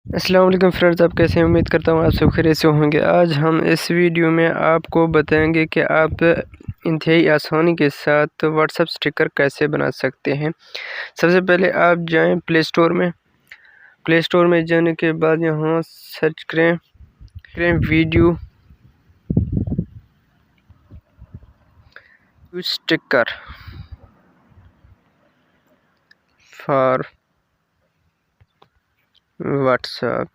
अस्सलाम वालेकुम फ्रेंड्स, आप कैसे हैं? उम्मीद करता हूँ आप सब खैरियत से होंगे। आज हम इस वीडियो में आपको बताएंगे कि आप इंतहाई आसानी के साथ व्हाट्सएप स्टिकर कैसे बना सकते हैं। सबसे पहले आप जाएं प्ले स्टोर में। प्ले स्टोर में जाने के बाद यहाँ सर्च करें वीडियो स्टिकर फॉर व्हाट्सएप,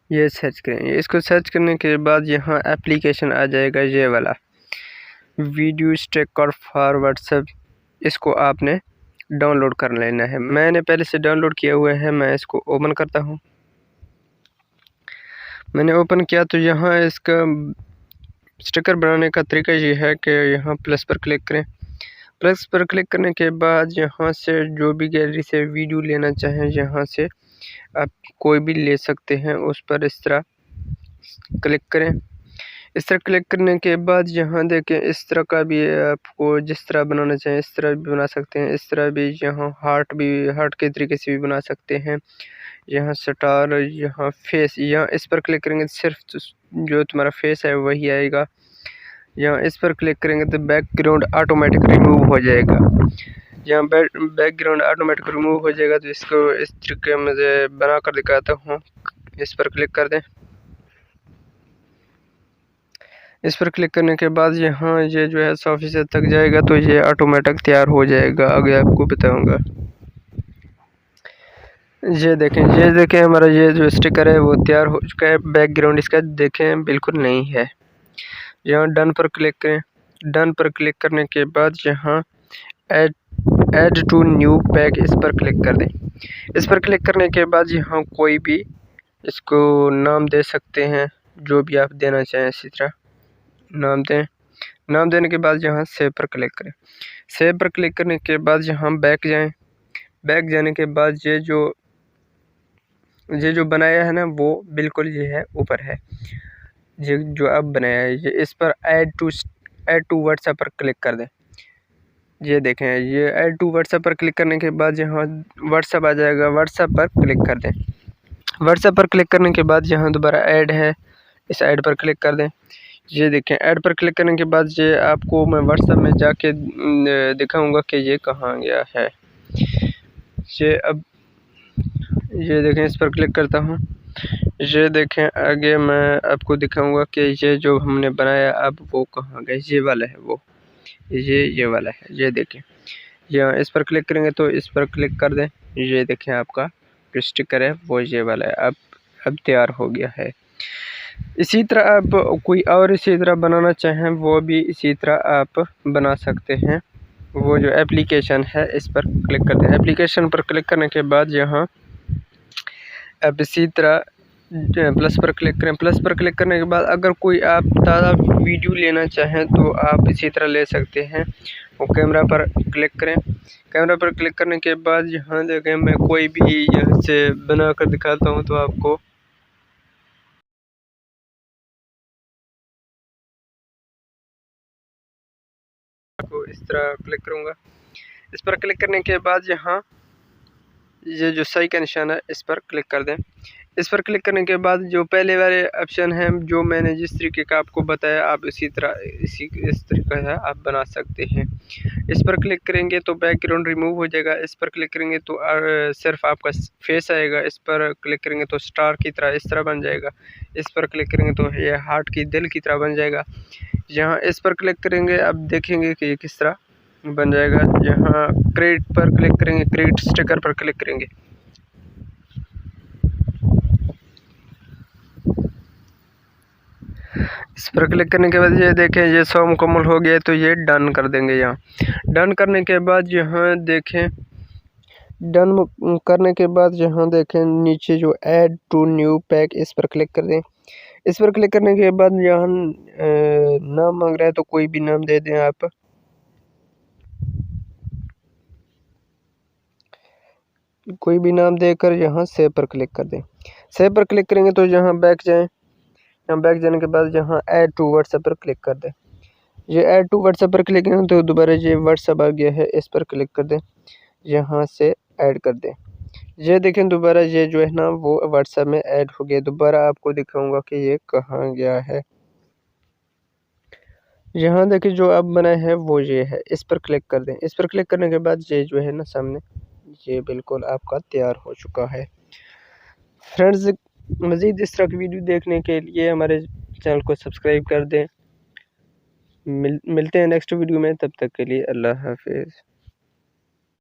ये सर्च करें। इसको सर्च करने के बाद यहाँ एप्लीकेशन आ जाएगा, ये वाला वीडियो स्टिकर फॉर व्हाट्सएप। इसको आपने डाउनलोड कर लेना है। मैंने पहले से डाउनलोड किया हुआ है। मैं इसको ओपन करता हूँ। मैंने ओपन किया तो यहाँ इसका स्टिकर बनाने का तरीका ये है कि यहाँ प्लस पर क्लिक करें। प्लस पर क्लिक करने के बाद यहाँ से जो भी गैलरी से वीडियो लेना चाहें यहाँ से आप कोई भी ले सकते हैं। उस पर इस तरह क्लिक करें। इस तरह क्लिक करने के बाद यहाँ देखें, इस तरह का भी आपको जिस तरह बनाना चाहें इस तरह भी बना सकते हैं। इस तरह भी यहाँ हार्ट के तरीके से भी बना सकते हैं। यहाँ स्टार, यहाँ फेस, यहाँ इस पर क्लिक करेंगे तो सिर्फ जो तुम्हारा फेस है वही आएगा। यहाँ इस पर क्लिक करेंगे तो बैकग्राउंड ऑटोमेटिक रिमूव हो जाएगा। यहाँ बैकग्राउंड ऑटोमेटिक रिमूव हो जाएगा। तो इसको इस तरीके में बना कर दिखाता हूँ। इस पर क्लिक कर दें। इस पर क्लिक करने के बाद यहाँ ये जो है 100% तक जाएगा तो ये ऑटोमेटिक तैयार हो जाएगा। आगे आपको बताऊंगा। ये देखें हमारा ये जो स्टिकर है वो तैयार हो चुका है। बैकग्राउंड इसका देखें बिल्कुल नहीं है। यहाँ डन पर क्लिक करें। डन पर क्लिक करने के बाद यहाँ ऐड टू न्यू पैक, इस पर क्लिक कर दें। इस पर क्लिक करने के बाद यहाँ कोई भी इसको नाम दे सकते हैं, जो भी आप देना चाहें इसी तरह नाम दें। नाम देने के बाद यहाँ सेव पर क्लिक करें। सेव पर क्लिक करने के बाद यहाँ बैक जाएं। बैक जाने के बाद ये जो बनाया है ना वो बिल्कुल ये है ऊपर है। ये जो अब बनाया है ये इस पर ऐड टू व्हाट्सएप पर क्लिक कर दें। ये देखें, ये ऐड टू व्हाट्सएप पर क्लिक करने के बाद यहाँ व्हाट्सएप आ जाएगा। व्हाट्सएप पर क्लिक कर दें। व्हाट्सएप पर क्लिक करने के बाद यहाँ दोबारा ऐड है, इस ऐड पर क्लिक कर दें। ये देखें, ऐड पर क्लिक करने के बाद ये आपको मैं व्हाट्सएप में जाके दिखाऊंगा कि ये कहाँ गया है। ये देखें, इस पर क्लिक करता हूँ। ये देखें, आगे मैं आपको दिखाऊंगा कि ये जो हमने बनाया अब वो कहाँ गया। ये वाला है वो, ये वाला है। ये देखें, यहाँ इस पर क्लिक करेंगे तो इस पर क्लिक कर दें। ये देखें, आपका जो स्टिकर है वो ये वाला है। अब तैयार हो गया है। इसी तरह आप कोई और इसी तरह बनाना चाहें वो भी इसी तरह आप बना सकते हैं। वो जो एप्लीकेशन है इस पर क्लिक कर दें। एप्लीकेशन पर क्लिक करने के बाद यहाँ अब इसी तरह प्लस पर क्लिक करें। प्लस पर क्लिक करने के बाद अगर कोई आप ताज़ा वीडियो लेना चाहें तो आप इसी तरह ले सकते हैं। वो कैमरा पर क्लिक करें। कैमरा पर क्लिक करने के बाद यहाँ देखें, मैं कोई भी यहाँ से बना कर दिखाता हूँ तो आपको इस तरह क्लिक करूँगा। इस पर क्लिक करने के बाद यहाँ ये जो सही का निशान है इस पर क्लिक कर दें। इस पर क्लिक करने के बाद जो पहले वाले ऑप्शन हैं जो मैंने जिस तरीके का आपको बताया आप इस तरीके से आप बना सकते हैं। इस पर क्लिक करेंगे तो बैकग्राउंड रिमूव हो जाएगा। इस पर क्लिक करेंगे तो सिर्फ आपका फेस आएगा। इस पर क्लिक करेंगे तो स्टार की तरह इस तरह बन जाएगा। इस पर क्लिक करेंगे तो ये हार्ट की दिल की तरह बन जाएगा। यहाँ इस पर क्लिक करेंगे, अब देखेंगे कि ये किस तरह बन जाएगा। यहाँ क्रिएट पर क्लिक करेंगे, क्रिएट स्टिकर पर क्लिक करेंगे। इस पर क्लिक करने के बाद ये देखें, ये 100 मुकम्मल हो गया तो ये डन कर देंगे। यहाँ डन करने के बाद यहाँ देखें, डन करने के बाद यहाँ देखें नीचे जो ऐड टू न्यू पैक इस पर क्लिक कर दें। इस पर क्लिक करने के बाद यहाँ नाम मांग रहा है तो कोई भी नाम दे दें आप। कोई भी नाम देकर यहाँ सेव पर क्लिक कर दें। सेव पर क्लिक करेंगे तो यहाँ बैक जाएं। यहाँ बैक जाने के बाद यहाँ ऐड टू व्हाट्सएप पर क्लिक कर दें। ये ऐड टू व्हाट्सएप पर क्लिक करें तो दोबारा ये व्हाट्सएप आ गया है, इस पर क्लिक कर दें। यहाँ से ऐड कर दें। ये देखें दोबारा ये जो है ना वो व्हाट्सएप में ऐड हो गया। दोबारा आपको दिखाऊंगा कि ये कहाँ गया है। यहाँ देखिए जो अब बना है वो ये है, इस पर क्लिक कर दें। इस पर क्लिक करने के बाद ये जो है ना सामने ये बिल्कुल आपका तैयार हो चुका है। फ्रेंड्स, मज़ीद इस तरह की वीडियो देखने के लिए हमारे चैनल को सब्सक्राइब कर दें। मिलते हैं नेक्स्ट वीडियो में, तब तक के लिए अल्लाह हाफिज़।